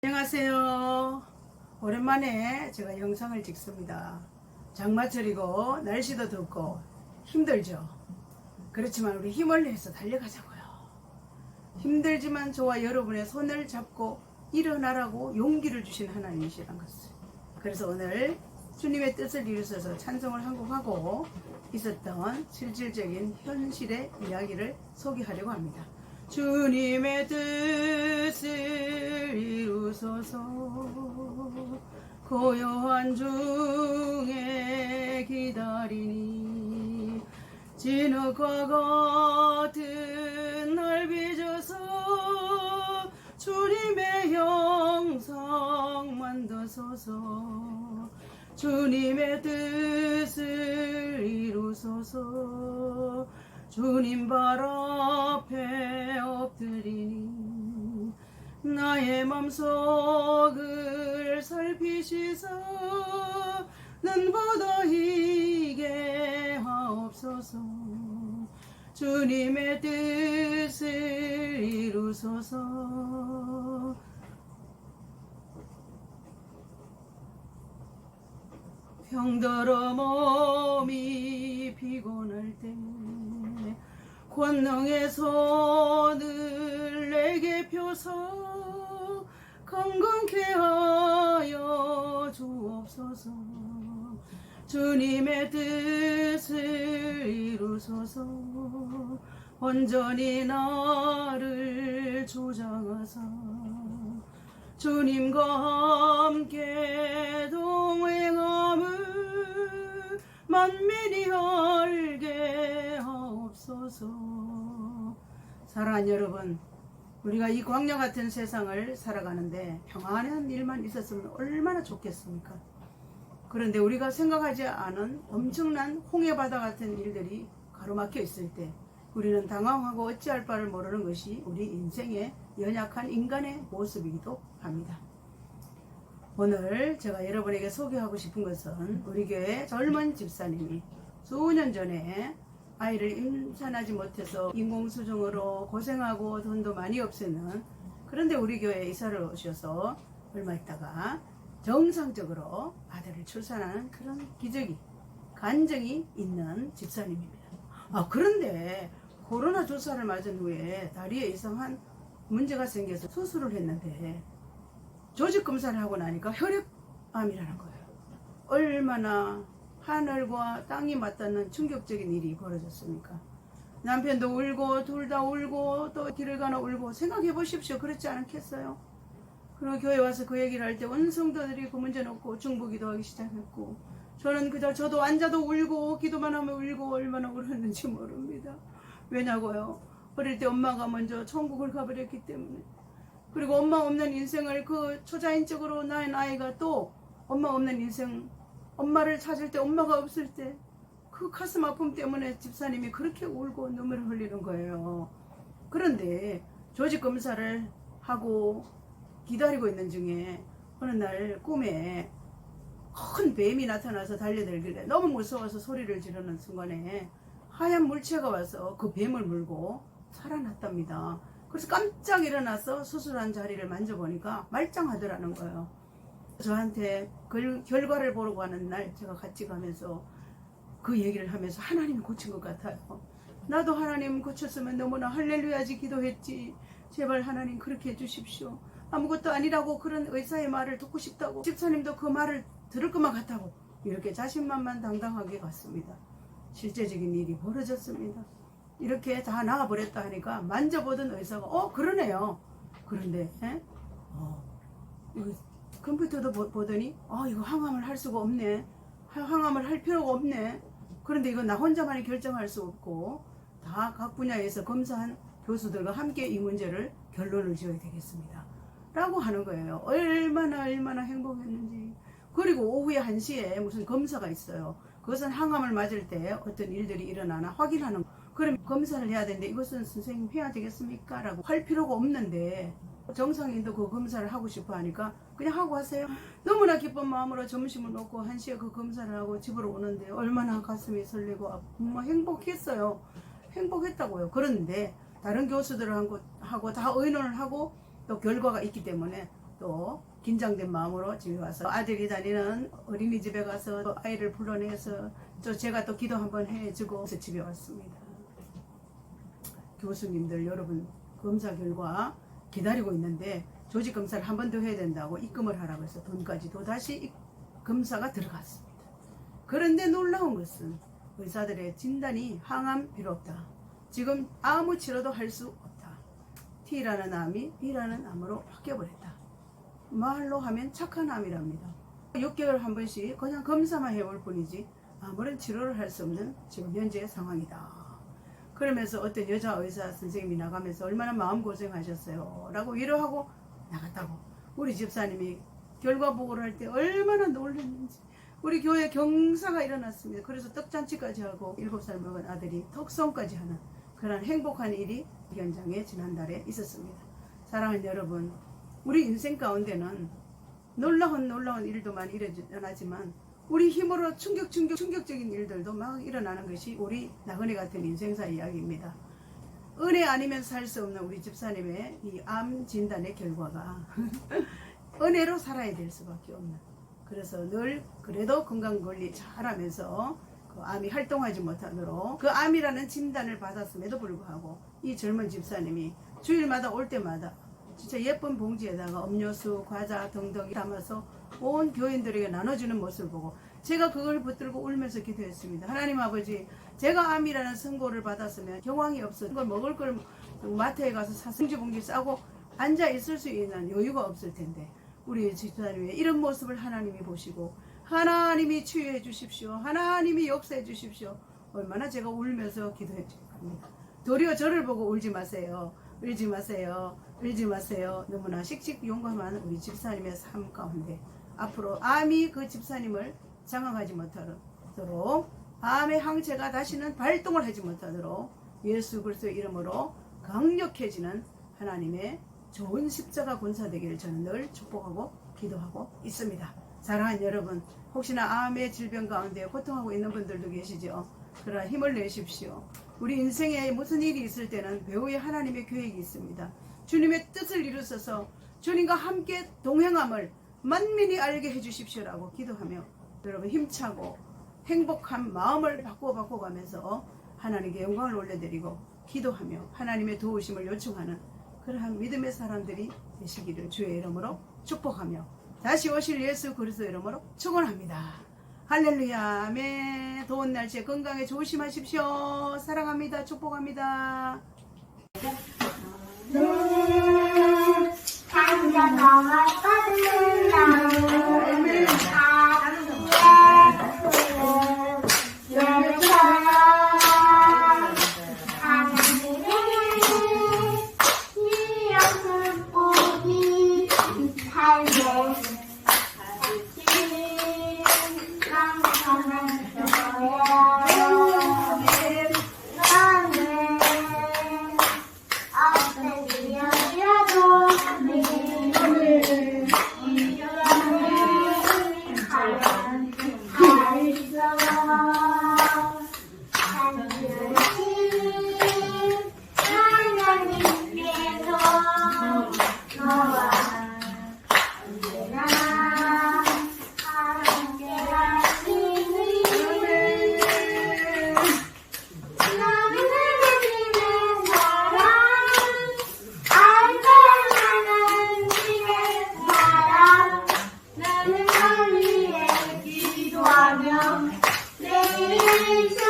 안녕하세요. 오랜만에 제가 영상을 찍습니다. 장마철이고 날씨도 덥고 힘들죠. 그렇지만 우리 힘을 내서 달려가자고요. 힘들지만 저와 여러분의 손을 잡고 일어나라고 용기를 주신 하나님이시란 것을. 그래서 오늘 주님의 뜻을 이루셔서 찬송을 한 곡 하고 있었던 실질적인 현실의 이야기를 소개하려고 합니다. 주님의 뜻을 이루소서. 고요한 중에 기다리니 진흙과 같은 날 빚어서 주님의 형상 만드소서. 주님의 뜻을 이루소서. 주님 발 앞에 엎드리니 나의 맘속을 살피시사 눈보다 희게 하옵소서. 주님의 뜻을 이루소서. 병들어 몸이 피곤할 때 권능의 손을 내게 펴서 강건케 하여 주옵소서. 주님의 뜻을 이루소서. 온전히 나를 조장하사 주님과 함께 동행함을 만민이 알게 하옵소서. 사랑하는 여러분, 우리가 이 광야 같은 세상을 살아가는데 평안한 일만 있었으면 얼마나 좋겠습니까? 그런데 우리가 생각하지 않은 엄청난 홍해바다 같은 일들이 가로막혀 있을 때 우리는 당황하고 어찌할 바를 모르는 것이 우리 인생의 연약한 인간의 모습이기도 합니다. 오늘 제가 여러분에게 소개하고 싶은 것은 우리 교회 젊은 집사님이 수년 전에 아이를 임산하지 못해서 인공수정으로 고생하고 돈도 많이 없애는, 그런데 우리 교회에 이사를 오셔서 얼마 있다가 정상적으로 아들을 출산하는 그런 기적이, 간증이 있는 집사님입니다. 그런데 코로나 주사를 맞은 후에 다리에 이상한 문제가 생겨서 수술을 했는데 조직 검사를 하고 나니까 혈액암이라는 거예요. 얼마나 하늘과 땅이 맞닿는 충격적인 일이 벌어졌습니까? 남편도 울고 둘 다 울고 또 길을 가나 울고. 생각해 보십시오. 그렇지 않겠어요? 그리고 교회 와서 그 얘기를 할 때 온 성도들이 그 문제 놓고 중보기도하기 시작했고, 저는 그저 저도 앉아도 울고 기도만 하면 울고 얼마나 울었는지 모릅니다. 왜냐고요? 어릴 때 엄마가 먼저 천국을 가버렸기 때문에. 그리고 엄마 없는 인생을 그 초자연적으로 낳은 아이가 또 엄마 없는 인생, 엄마를 찾을 때 엄마가 없을 때 그 가슴 아픔 때문에 집사님이 그렇게 울고 눈물을 흘리는 거예요. 그런데 조직 검사를 하고 기다리고 있는 중에 어느 날 꿈에 큰 뱀이 나타나서 달려들길래 너무 무서워서 소리를 지르는 순간에 하얀 물체가 와서 그 뱀을 물고 살아났답니다. 그래서 깜짝 일어나서 수술한 자리를 만져보니까 말짱하더라는 거예요. 저한테 결과를 보러 가는 날 제가 같이 가면서 그 얘기를 하면서 하나님이 고친 것 같아요. 나도 하나님 고쳤으면 너무나 할렐루야지 기도했지. 제발 하나님 그렇게 해주십시오. 아무것도 아니라고, 그런 의사의 말을 듣고 싶다고, 집사님도 그 말을 들을 것만 같다고, 이렇게 자신만만 당당하게 갔습니다. 실제적인 일이 벌어졌습니다. 이렇게 다 나가버렸다 하니까 만져보던 의사가 그러네요. 그런데 이거 컴퓨터도 보더니 이거 항암을 할 수가 없네. 항암을 할 필요가 없네. 그런데 이건 나 혼자만이 결정할 수 없고 다 각 분야에서 검사한 교수들과 함께 이 문제를 결론을 지어야 되겠습니다 라고 하는 거예요. 얼마나 행복했는지. 그리고 오후에 1시에 무슨 검사가 있어요. 그것은 항암을 맞을 때 어떤 일들이 일어나나 확인하는 거. 그럼 검사를 해야 되는데 이것은 선생님 해야 되겠습니까? 라고 할 필요가 없는데 정상인도 그 검사를 하고 싶어 하니까 그냥 하고 하세요. 너무나 기쁜 마음으로 점심을 먹고 1시에 그 검사를 하고 집으로 오는데 얼마나 가슴이 설레고 행복했어요. 행복했다고요. 그런데 다른 교수들하고 다 의논을 하고 또 결과가 있기 때문에 또 긴장된 마음으로 집에 와서 아들이 다니는 어린이집에 가서 아이를 불러내서 또 제가 또 기도 한번 해주고 집에 왔습니다. 교수님들 여러분 검사 결과 기다리고 있는데 조직 검사를 한 번 더 해야 된다고 입금을 하라고 해서 돈까지 또다시 검사가 들어갔습니다. 그런데 놀라운 것은 의사들의 진단이 항암 필요 없다. 지금 아무 치료도 할 수 없다. T라는 암이 B라는 암으로 바뀌어버렸다. 말로 하면 착한 암이랍니다. 6개월 한 번씩 그냥 검사만 해볼 뿐이지 아무런 치료를 할 수 없는 지금 현재의 상황이다. 그러면서 어떤 여자 의사 선생님이 나가면서 얼마나 마음고생하셨어요 라고 위로하고 나갔다고. 우리 집사님이 결과 보고를 할 때 얼마나 놀랐는지. 우리 교회 경사가 일어났습니다. 그래서 떡잔치까지 하고 7살 먹은 아들이 턱송까지 하는 그런 행복한 일이 현장에 지난달에 있었습니다. 사랑하는 여러분, 우리 인생 가운데는 놀라운 일도 많이 일어나지만 우리 힘으로 충격적인 일들도 막 일어나는 것이 우리 나그네 같은 인생사 이야기입니다. 은혜 아니면 살 수 없는 우리 집사님의 이 암 진단의 결과가 은혜로 살아야 될 수밖에 없는, 그래서 늘 그래도 건강관리 잘하면서 그 암이 활동하지 못하도록 그 암이라는 진단을 받았음에도 불구하고 이 젊은 집사님이 주일마다 올 때마다 진짜 예쁜 봉지에다가 음료수, 과자 등등 담아서 온 교인들에게 나눠주는 모습을 보고 제가 그걸 붙들고 울면서 기도했습니다. 하나님 아버지, 제가 암이라는 선고를 받았으면 경황이 없어 그걸 먹을 걸 마트에 가서 사승지 봉지 싸고 앉아 있을 수 있는 여유가 없을 텐데 우리 집사님의 이런 모습을 하나님이 보시고 하나님이 치유해 주십시오. 하나님이 역사해 주십시오. 얼마나 제가 울면서 기도해 줍니다. 도리어 저를 보고 울지 마세요. 울지 마세요. 울지 마세요. 너무나 씩씩 용감한 우리 집사님의 삶 가운데 앞으로 암이 그 집사님을 장악하지 못하도록 암의 항체가 다시는 발동을 하지 못하도록 예수 그리스도의 이름으로 강력해지는 하나님의 좋은 십자가 군사 되기를 저는 늘 축복하고 기도하고 있습니다. 사랑하는 여러분, 혹시나 암의 질병 가운데 고통하고 있는 분들도 계시죠? 그러나 힘을 내십시오. 우리 인생에 무슨 일이 있을 때는 배후에 하나님의 계획이 있습니다. 주님의 뜻을 이루셔서 주님과 함께 동행함을 만민이 알게 해주십시오라고 기도하며 여러분 힘차고 행복한 마음을 바꿔가면서 하나님께 영광을 올려드리고 기도하며 하나님의 도우심을 요청하는 그러한 믿음의 사람들이 되시기를 주의 이름으로 축복하며 다시 오실 예수 그리스도 이름으로 축원합니다. 할렐루야. 아멘. 더운 날씨에 건강에 조심하십시오. 사랑합니다. 축복합니다. 나는 널 위해 기도하며 내일